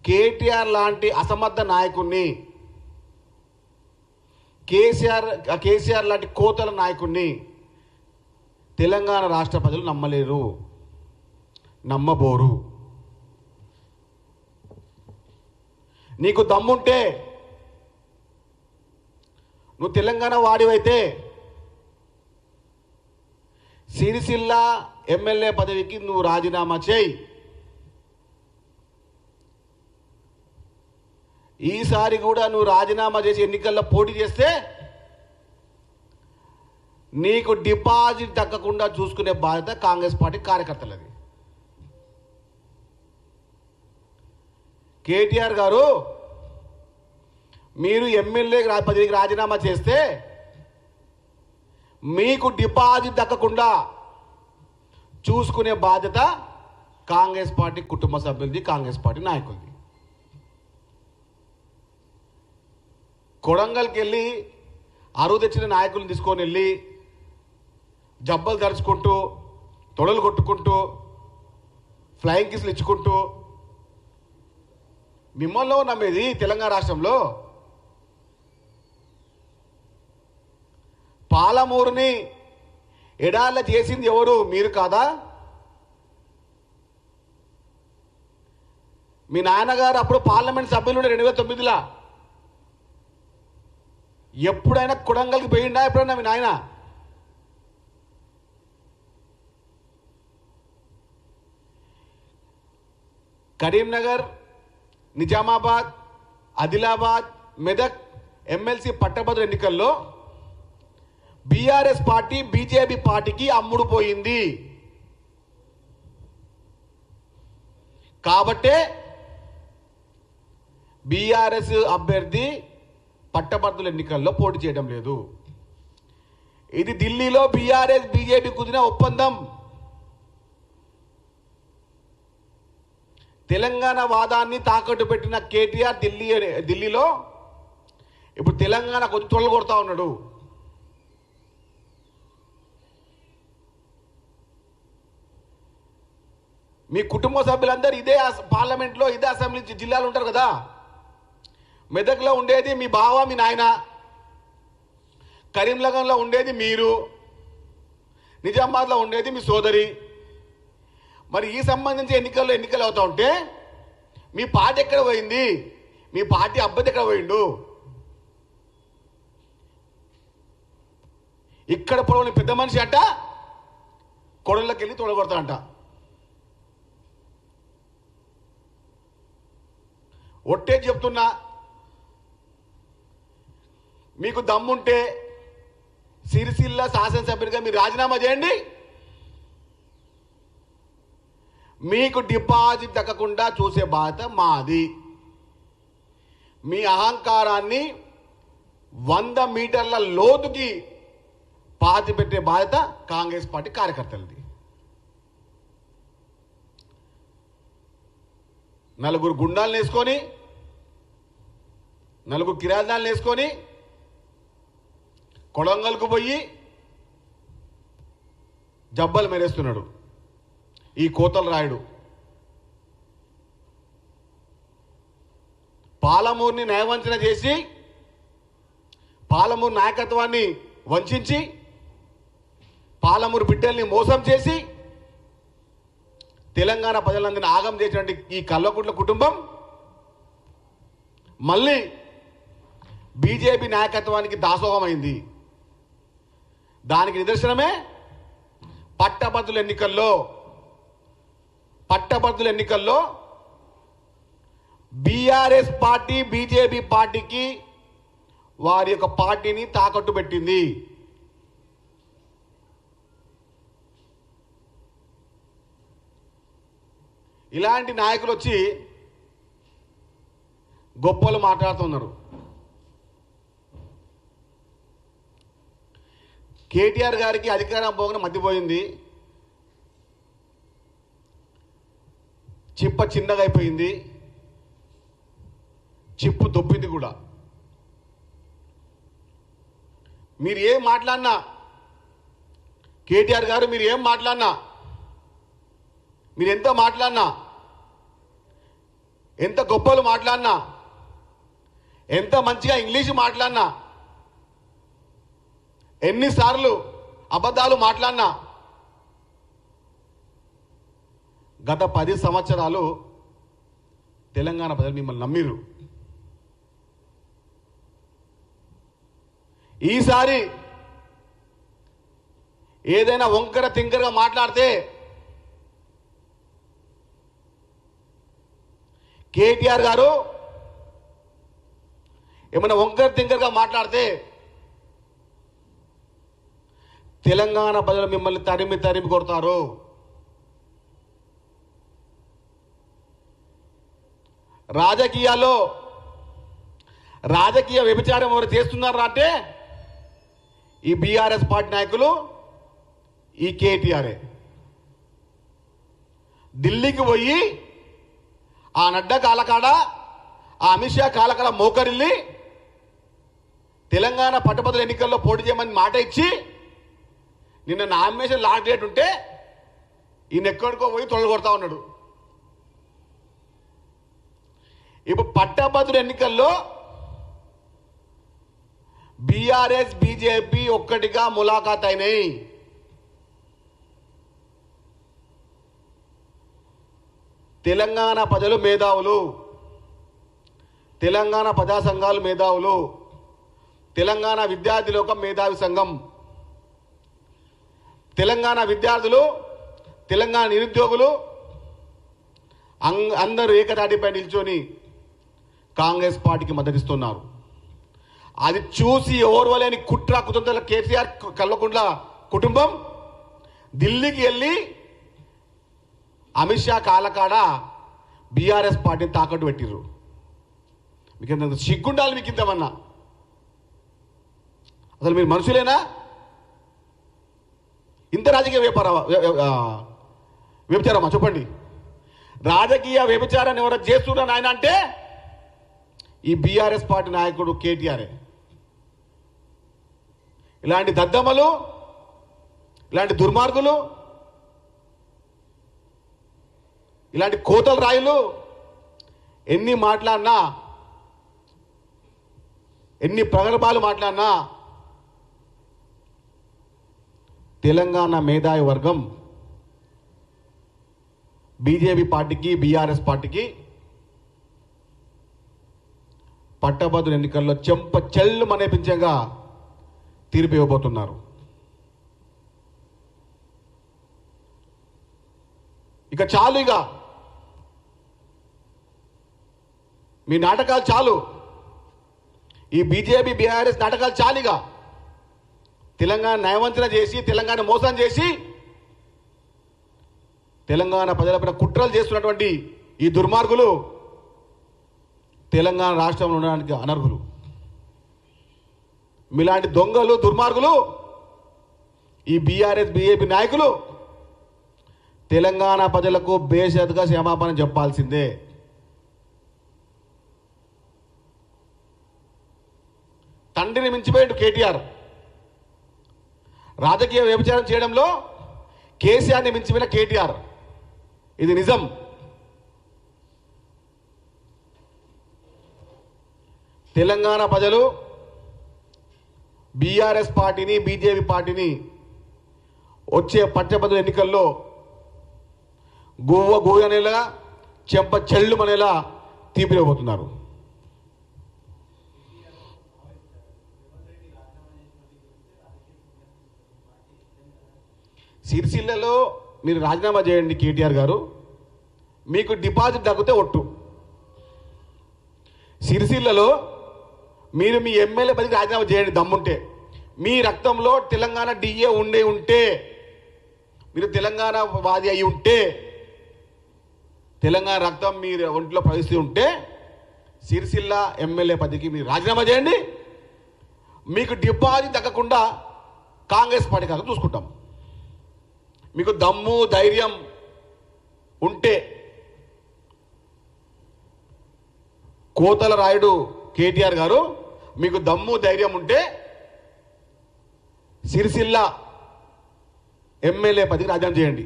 కేటీఆర్ లాంటి అసమర్థ నాయకుడిని, కేసీఆర్ లాంటి కోతల నాయకుడిని తెలంగాణ రాష్ట్ర ప్రజలు నమ్మలేరు, నమ్మబోరు. నీకు దమ్ముంటే, నువ్వు తెలంగాణ వాడివైతే సిరిసిల్ల ఎమ్మెల్యే పదవికి నువ్వు రాజీనామా చేయి. ఈసారి కూడా నువ్వు రాజీనామా చేసి ఎన్నికల్లో పోటీ చేస్తే నీకు డిపాజిట్ దక్కకుండా చూసుకునే బాధ్యత కాంగ్రెస్ పార్టీ కార్యకర్తలది. కేటీఆర్ గారు, మీరు ఎమ్మెల్యే పదవికి రాజీనామా చేస్తే మీకు డిపాజిట్ దక్కకుండా చూసుకునే బాధ్యత కాంగ్రెస్ పార్టీ కుటుంబ సభ్యులది, కాంగ్రెస్ పార్టీ నాయకులది. కొడంగల్కి వెళ్ళి అరువు తెచ్చిన నాయకులను తీసుకొని వెళ్ళి జబ్బలు తరుచుకుంటూ, తొడలు కొట్టుకుంటూ, ఫ్లయింగ్ కిస్లు ఇచ్చుకుంటూ మిమ్మల్ని నమ్మేది తెలంగాణ రాష్ట్రంలో. పాలమూరుని ఎడాళ్ళ చేసింది ఎవరు? మీరు కాదా? మీ నాన్నగారు అప్పుడు పార్లమెంట్ సభ్యులు 2009లో. ఎప్పుడైనా కొడంగల్కి పోయిండా? ఎప్పుడైనా మీ నాయన? కరీంనగర్, నిజామాబాద్, ఆదిలాబాద్, మెదక్ ఎమ్మెల్సీ పట్టభద్రుల ఎన్నికల్లో బీఆర్ఎస్ పార్టీ బీజేపీ పార్టీకి అమ్ముడు పోయింది. కాబట్టే బీఆర్ఎస్ అభ్యర్థి పట్టభద్రుల ఎన్నికల్లో పోటీ చేయడం లేదు. ఇది ఢిల్లీలో బీఆర్ఎస్ బీజేపీ కుదిరిన ఒప్పందం. తెలంగాణ వాదాన్ని తాకట్టు పెట్టిన కేటీఆర్ ఢిల్లీలో ఇప్పుడు తెలంగాణ కొంచెం తొలలు కొడతా ఉన్నాడు. మీ కుటుంబ సభ్యులందరూ ఇదే పార్లమెంట్లో, ఇదే అసెంబ్లీ జిల్లాలో ఉంటారు కదా. మెదక్లో ఉండేది మీ బావ, మీ నాయన. కరీంనగర్లో ఉండేది మీరు. నిజామాబాద్లో ఉండేది మీ సోదరి. మరి ఈ సంబంధించి ఎన్నికలు అవుతా ఉంటే మీ పార్టీ ఎక్కడ పోయింది? మీ పార్టీ అభ్యర్థి ఎక్కడ పోయిండు? ఇక్కడ పొడవని పెద్ద మనిషి అంట కొడళ్ళకి వెళ్ళి తొడగొడతాడంట. ఒట్టే చెప్తున్నా, మీకు దమ్ముంటే సిరిసిల్ల శాసనసభ్యుడిగా మీరు రాజీనామా చేయండి. మీకు డిపాజిట్ దక్కకుండా చూసే బాధ్యత మాది. మీ అహంకారాన్ని 100 మీటర్ల లోతుకి పాతి పెట్టే బాధ్యత కాంగ్రెస్ పార్టీ కార్యకర్తలది. నలుగురు గుండాలను వేసుకొని, నలుగురు కిరాణాలను వేసుకొని కొడంగల్కు పోయి జబ్బలు మెరేస్తున్నాడు ఈ కోతల రాయుడు. పాలమూరుని న్యాయవంచన చేసి, పాలమూరు నాయకత్వాన్ని వంచి, పాలమూరు బిడ్డల్ని మోసం చేసి తెలంగాణ ప్రజలందరినీ ఆగం చేసినటువంటి ఈ కల్వకుంట్ల కుటుంబం మళ్ళీ బీజేపీ నాయకత్వానికి దాసోహమైంది. దానికి నిదర్శనమే పట్టభద్రుల ఎన్నికల్లో బీఆర్ఎస్ పార్టీ బీజేపీ పార్టీకి వారి యొక్క పార్టీని తాకట్టు పెట్టింది. ఇలాంటి నాయకులు వచ్చి గొప్పలు మాట్లాడుతున్నారు. కేటీఆర్ గారికి అధికారం పోగానే మధ్యపోయింది, చిప్ప చిన్నగా అయిపోయింది, చిప్పు దొబ్బింది కూడా. మీరు ఏం మాట్లాడినా, కేటీఆర్ గారు మీరు ఏం మాట్లాడినా, మీరు ఎంత మాట్లాడినా ఎంత గొప్పలు మాట్లాడినా, ఎంత మంచిగా ఇంగ్లీష్ మాట్లాడినా, ఎన్నిసార్లు అబద్ధాలు మాట్లాడినా గత 10 సంవత్సరాలు తెలంగాణ ప్రజలు మిమ్మల్ని నమ్మిరు. ఈసారి ఏదైనా వంకర తింకరగా మాట్లాడితే కేటీఆర్ గారు ఏమైనా వంకర తింకరగా మాట్లాడితే తెలంగాణ ప్రజలు మిమ్మల్ని తరిమి తరిమి కొడతారు. రాజకీయాల్లో రాజకీయ వ్యభిచారం ఎవరు చేస్తున్నారు అంటే ఈ బీఆర్ఎస్ పార్టీ నాయకులు, ఈ కేటీఆర్ఏ. ఢిల్లీకి పోయి ఆ నడ్డా కాలకాడ, ఆ అమిత్ షా కాలకాడ మోకరిల్లి తెలంగాణ పట్టభద్రుల ఎన్నికల్లో పోటీ చేయమని మాట ఇచ్చి నిన్న నామినేషన్ లాస్ట్ డేట్ ఉంటే ఈయన ఎక్కడికో పోయి తొలగొడతా ఉన్నాడు. ఇప్పుడు పట్టభద్రుల ఎన్నికల్లో బీఆర్ఎస్ బీజేపీ ఒక్కటిగా ములాఖాత్ అయినాయి. తెలంగాణ ప్రజలు మేధావులు, తెలంగాణ ప్రజా సంఘాలు మేధావులు, తెలంగాణ విద్యార్థి లోకం మేధావి సంఘం, తెలంగాణ విద్యార్థులు, తెలంగాణ నిరుద్యోగులు అందరూ ఏకతాటిపై నిల్చొని కాంగ్రెస్ పార్టీకి మద్దతిస్తున్నారు. అది చూసి ఓర్వలేని కుట్ర కుతంత్రాల కేసీఆర్ కల్వకుంట్ల కుటుంబం ఢిల్లీకి వెళ్ళి అమిత్ షా కాలకాడ బీఆర్ఎస్ పార్టీని తాకట్టు పెట్టిర్రు. మీకు ఎంత సిగ్గుండాలి మీకు ఇంతమన్నా? అసలు మీరు మనుషులేనా? ఇంత రాజకీయ వ్యభిచారమా చెప్పండి? రాజకీయ వ్యభిచారాన్ని ఎవరైనా చేస్తున్నారు ఆయన అంటే ఈ బీఆర్ఎస్ పార్టీ నాయకుడు కేటీఆర్. ఇలాంటి దద్దమ్మలు, ఇలాంటి దుర్మార్గులు, ఇలాంటి కోతల రాయులు ఎన్ని మాట్లాడినా, ఎన్ని ప్రగల్భాలు మాట్లాడినా తెలంగాణ మేధావి వర్గం బీజేపీ పార్టీకి, బీఆర్ఎస్ పార్టీకి పట్టభద్రుల ఎన్నికల్లో చెంప చెల్లు మనేపించగా తీర్పు ఇవ్వబోతున్నారు. ఇక చాలు, ఇక మీ నాటకాలు చాలు. ఈ బీజేపీ బీఆర్ఎస్ నాటకాలు చాలుగా. తెలంగాణ నయవంచన చేసి, తెలంగాణ మోసం చేసి, తెలంగాణ ప్రజలపైన కుట్రలు చేస్తున్నటువంటి ఈ దుర్మార్గులు తెలంగాణ రాష్ట్రంలో ఉండడానికి అనర్హులు. మీలాంటి దొంగలు, దుర్మార్గులు, ఈ బీఆర్ఎస్ బీజేపీ నాయకులు తెలంగాణ ప్రజలకు బేషరతుగా క్షమాపణ చెప్పాల్సిందే. తండ్రిని మించిపోయాడు కేటీఆర్. రాజకీయ వ్యభిచారం చేయడంలో కేసీఆర్ని మించిపోయిన కేటీఆర్. ఇది నిజం. తెలంగాణ ప్రజలు బీఆర్ఎస్ పార్టీని, బీజేపీ పార్టీని వచ్చే పట్టభద్రుల ఎన్నికల్లో గువ్వ గోయనేలా, చెంప చెల్లుమనేలా తీపిరబోతున్నారు. సిరిసిల్లలో మీరు రాజీనామా చేయండి కేటీఆర్ గారు, మీకు డిపాజిట్ దక్కితే ఒట్టు. సిరిసిల్లలో మీరు మీ ఎమ్మెల్యే పదవికి రాజీనామా చేయండి దమ్ముంటే. మీ రక్తంలో తెలంగాణ డిఏ ఉంటే, మీరు తెలంగాణ వాది అయి ఉంటే, తెలంగాణ రక్తం మీరు ఒంట్లో ప్రవేశిస్తూ ఉంటే సిరిసిల్ల ఎమ్మెల్యే పదవికి మీరు రాజీనామా చేయండి. మీకు డిపాజిట్ దక్కకుండా కాంగ్రెస్ పార్టీ కాదు చూసుకుంటాం. మీకు దమ్ము ధైర్యం ఉంటే కోతల రాయుడు కేటీఆర్ గారు, మీకు దమ్ము ధైర్యం ఉంటే సిరిసిల్ల ఎమ్మెల్యే పదవికి రాజీనామా చేయండి.